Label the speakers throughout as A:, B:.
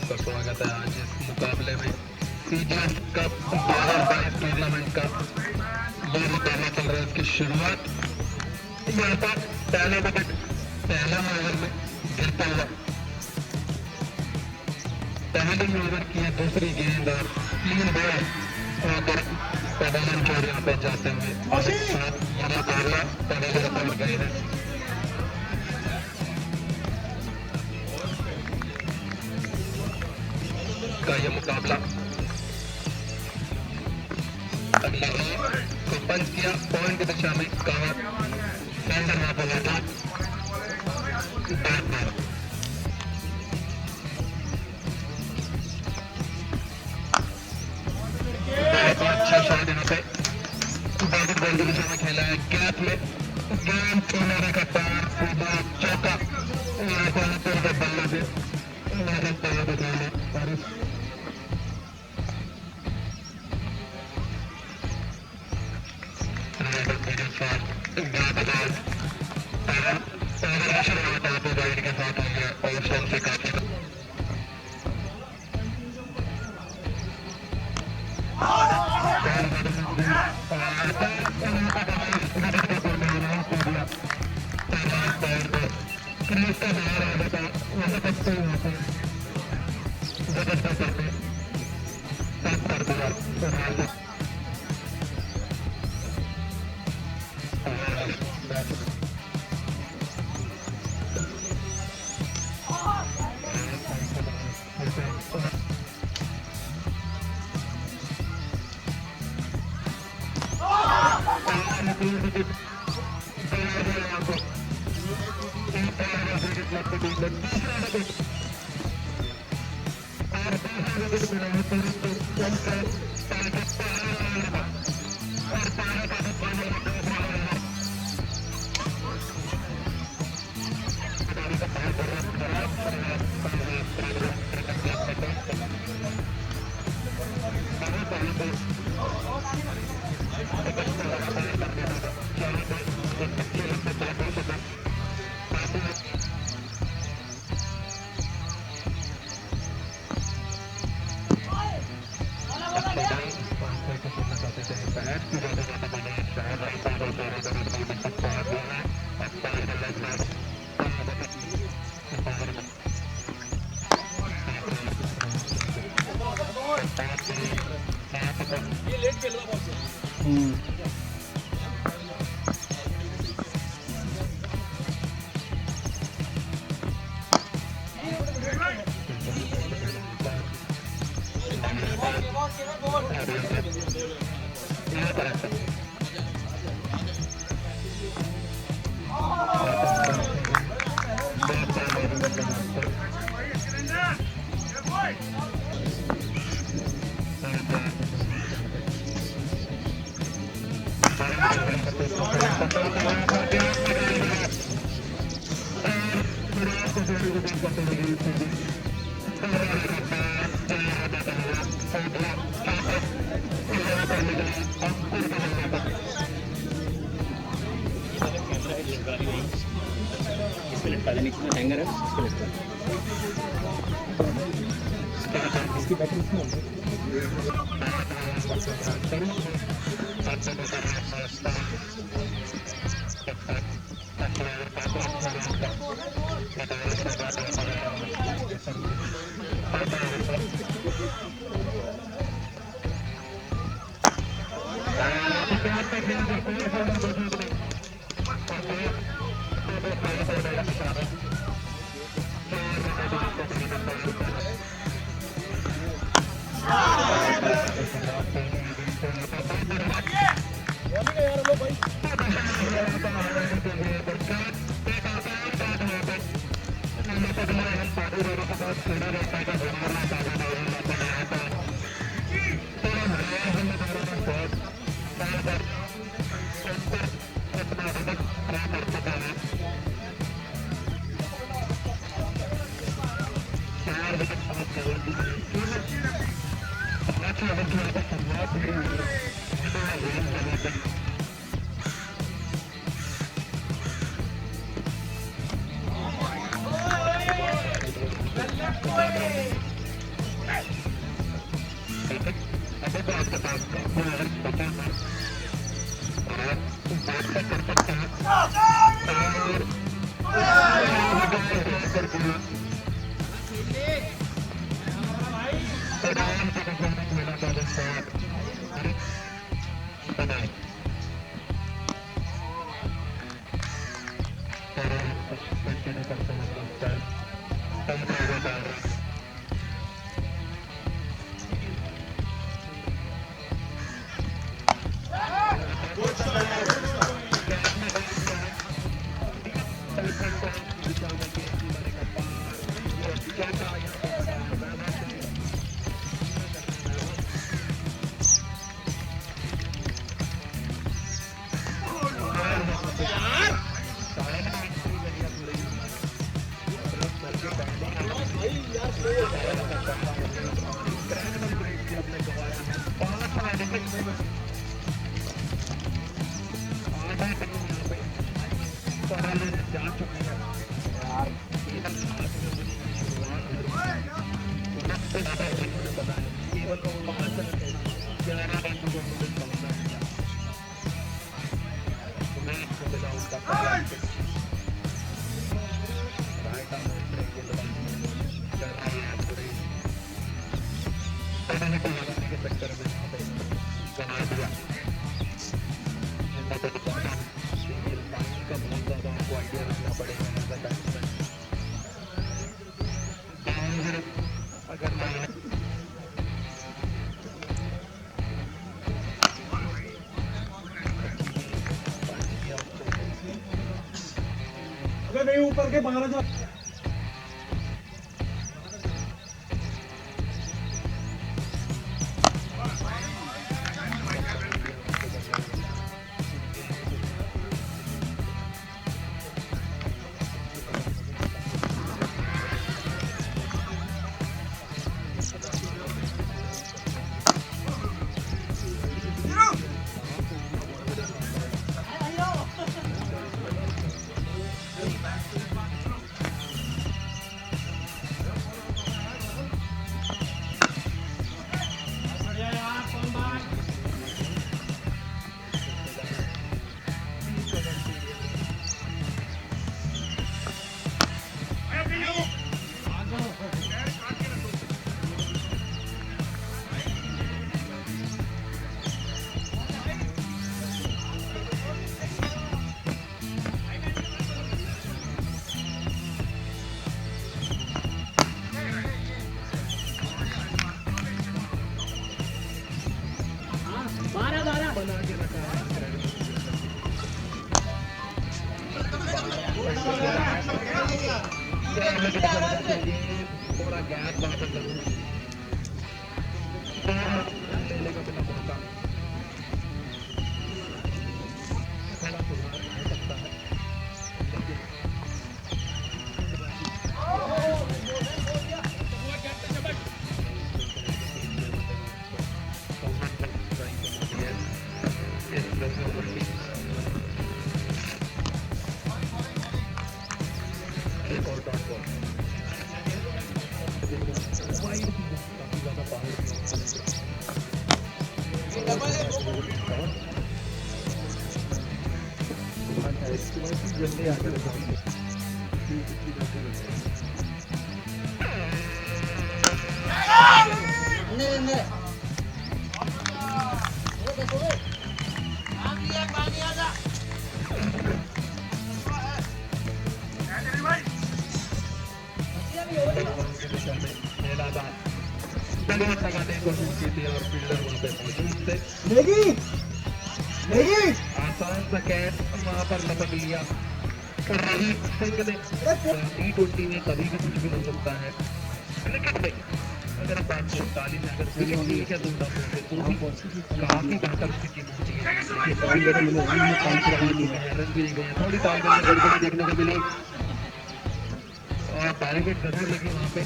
A: आपका स्वागत है आज इस मुकाबले में। सीजीएस कप 2022 टूर्नामेंट का ये मुकाबला चल रहा है, इसकी शुरुआत यहाँ पर पहले विकेट पहले ओवर में गिरता हुआ, पहले ओवर की दूसरी गेंद और 3 बॉल होकर पवेलियन की ओर यहाँ पे जाते हुए और साथ ये मुकाबला पवेलियन पर गए हैं। का ये मुकाबला अगले को पंच किया, पॉइंट की दिशा में कवर सेंटर वहां पर लगा बैट पर अच्छा शॉट यहाँ पे बैट बॉल की दिशा में खेला है, गैप में गेंद किनारे का पार सीधा चौका यहाँ पर बल्ला से और
B: हैंगर है इसकी बैटरी
A: ठीक है, अभी तो आपके पास बचा है और बात कर सकते हैं और आराम से परफॉर्मेंस मिला था जिस पर बनाए और कंटिन्यू करते हैं अपना स्टाइल कम ड्राइवर डाल रहे हैं जा चुके हैं केवल 5 रन है 11 रन को मिला उनका पहला विकेट राइट आर्म ब्रेक के दौरान चल रही है पूरी पेनल्टी लगाने के चक्कर में यहाँ पे बना दिया इनका तो सिंगल पानी का बहुत ज़्यादा आपको आइडिया रखना पड़ेगा एज अ बैट्समैन अगर मैं
B: अगर नहीं ऊपर के 12 जा
A: बना के रखा है थोड़ा गैप वहाँ पर जरूरी लेने का बिना मौका थोड़ा सुधार हो सकता है एक और डॉट बॉल काफी ज्यादा बाहर जल्दी आकर लगाने की कोशिश की थी और फील्डर वहाँ पे मौजूद थे आसान सा कैच वहाँ पर लपक लिया रहीम सिंह ने T20 में कभी भी कुछ भी हो सकता है क्रिकेट में अगर आप 540 में अगर सिर्फ एक या 2 रन होते तो भी काफी बेहतर स्थिति होती है रन भी नहीं गए थोड़ी तालमेल में गड़बड़ी देखने को मिली और बैरिकेड जरूर लगी वहाँ पे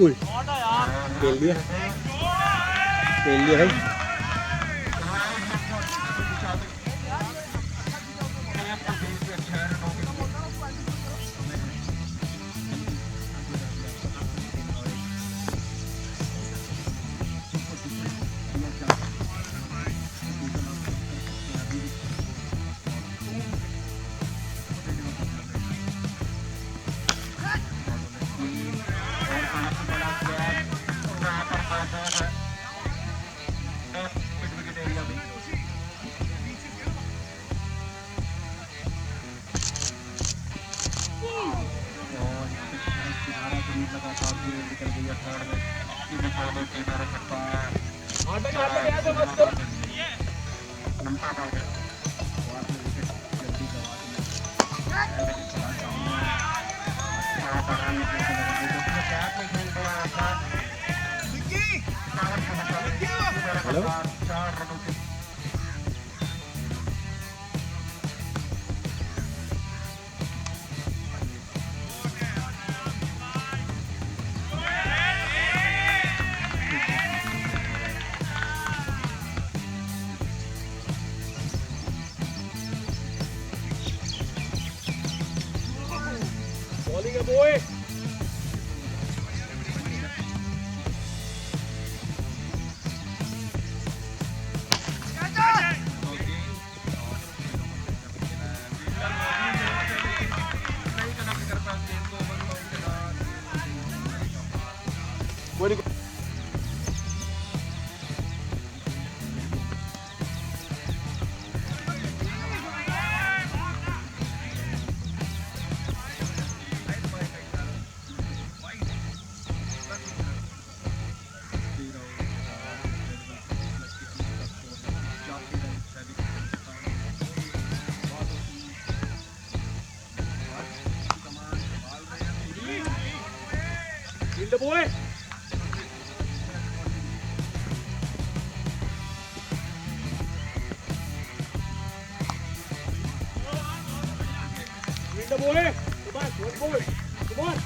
B: उल खेल लिया भाई। हेलो बॉलिंग है boy. The boy. The boy. Come on, good boy. Come on.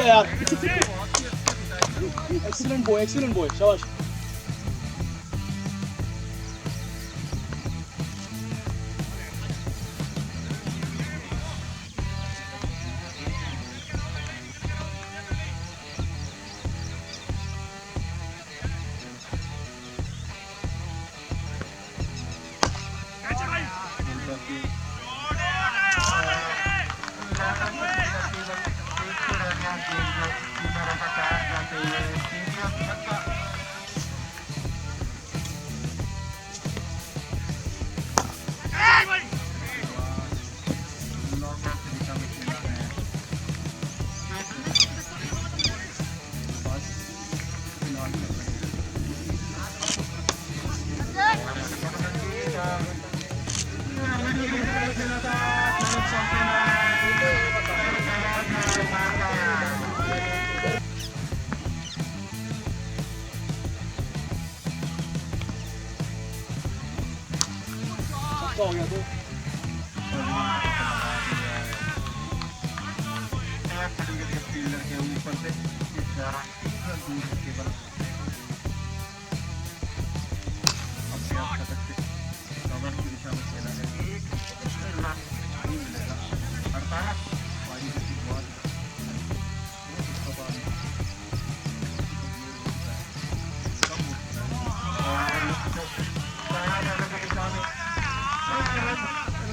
B: यार एक्सीलेंट बॉय शाबाश। हो गया तो फील्डर के ऊपर से दूर केवल अपने आप सकते कवर की दिशा में खेला है।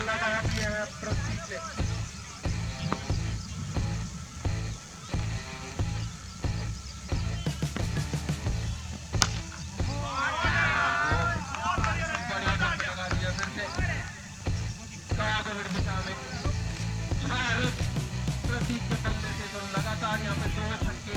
A: लगा दिया है पृथ्वी से। प्रतीक के पल्ले से तो लगातार यहाँ पे 2 छक्के।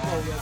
B: हो गया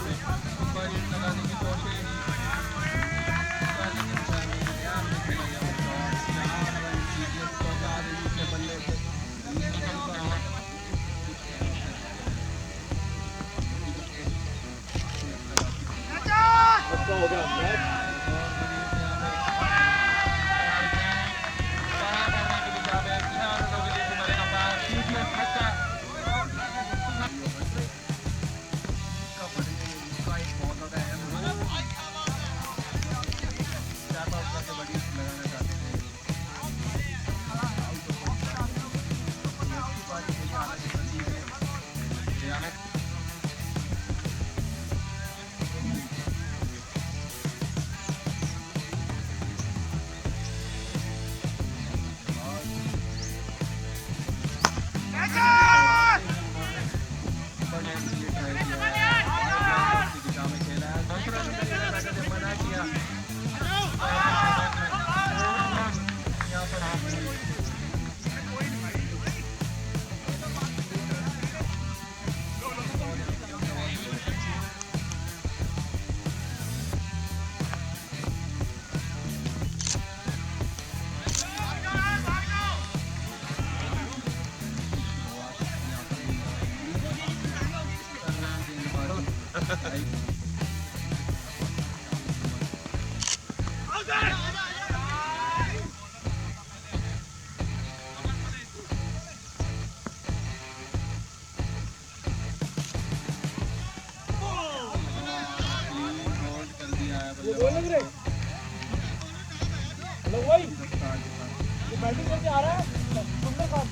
B: बैटिंग करके आ रहा है सुंदर खान।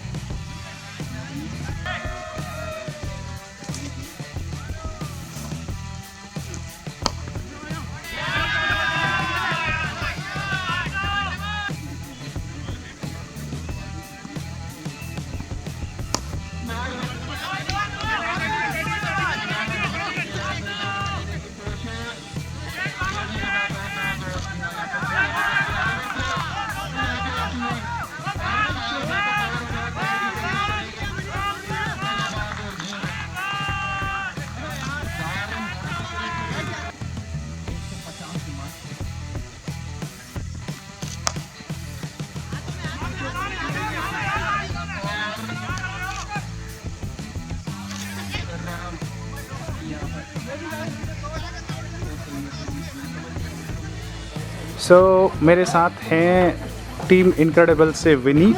C: सो मेरे साथ हैं टीम इनक्रेडिबल से Vineet.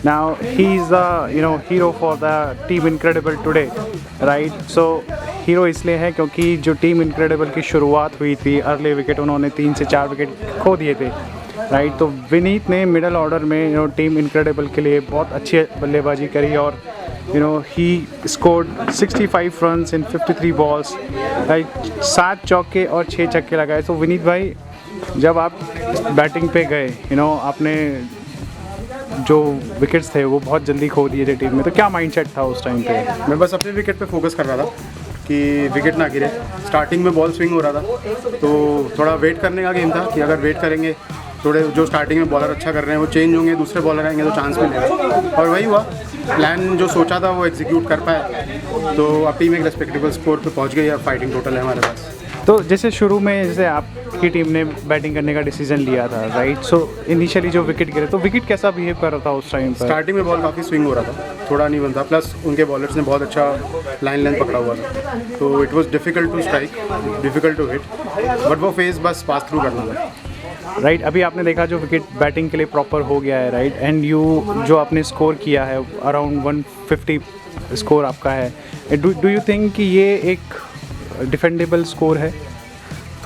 C: Now he is the hero for the team incredible today, right. So hero इसलिए है क्योंकि जो टीम इनक्रेडिबल की शुरुआत हुई थी, अर्ली विकेट उन्होंने 3 से 4 विकेट खो दिए थे, राइट. तो विनीत ने मिडल ऑर्डर में टीम इनक्रेडिबल के लिए बहुत अच्छी बल्लेबाजी करी और he scored 65 runs in 53 balls, right. 7 चौके और 6 छक्के लगाए. तो विनीत भाई, जब आप बैटिंग पे गए, आपने जो विकेट्स थे वो बहुत जल्दी खो दिए थे टीम में, तो क्या माइंडसेट था उस टाइम पे?
D: मैं बस अपने विकेट पे फोकस कर रहा था कि विकेट ना गिरे. स्टार्टिंग में बॉल स्विंग हो रहा था तो थोड़ा वेट करने का गेम था कि अगर वेट करेंगे थोड़े जो स्टार्टिंग में बॉलर अच्छा कर रहे हैं वो चेंज होंगे, दूसरे बॉलर आएंगे तो चांस मिलेगा, और वही हुआ। प्लान जो सोचा था वो एग्जीक्यूट कर पाए, तो अब टीम एक रेस्पेक्टेबल स्कोर पे पहुंच गई। अब फाइटिंग टोटल है हमारे पास।
C: तो जैसे शुरू में जैसे आपकी टीम ने बैटिंग करने का डिसीजन लिया था, राइट? सो इनिशियली जो विकेट गिरे, तो विकेट कैसा बिहेव कर रहा था उस टाइम पर?
D: स्टार्टिंग में बॉल काफ़ी स्विंग हो रहा था, थोड़ा नहीं बनता, प्लस उनके बॉलर्स ने बहुत अच्छा लाइन लेंथ पकड़ा हुआ था, तो it was difficult to strike, difficult to hit, but वो फेज बस पास थ्रू करना था।
C: राइट, अभी आपने देखा जो विकेट बैटिंग के लिए प्रॉपर हो गया है, राइट? एंड जो आपने स्कोर किया है अराउंड 150 स्कोर आपका है, डू यू थिंक कि ये एक डिफेंडेबल स्कोर है?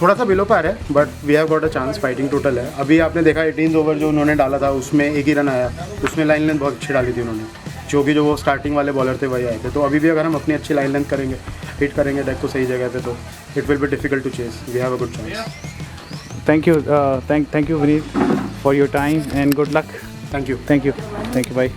D: थोड़ा सा बिलो पार है, but we have got a chance. Fighting total है। अभी आपने देखा 18th ओवर जो उन्होंने डाला था उसमें एक ही रन आया, उसमें लाइन लेंथ बहुत अच्छी डाली थी उन्होंने, जो वो स्टार्टिंग वाले बॉलर थे वही आए थे। तो अभी भी अगर हम अपनी अच्छी लाइन लेंथ करेंगे, हिट करेंगे डेक को सही जगह पे, तो it will be difficult to chase. We have a good chance.
C: Thank you Vineet for your time and good luck.
D: Thank you.
C: Thank you bye.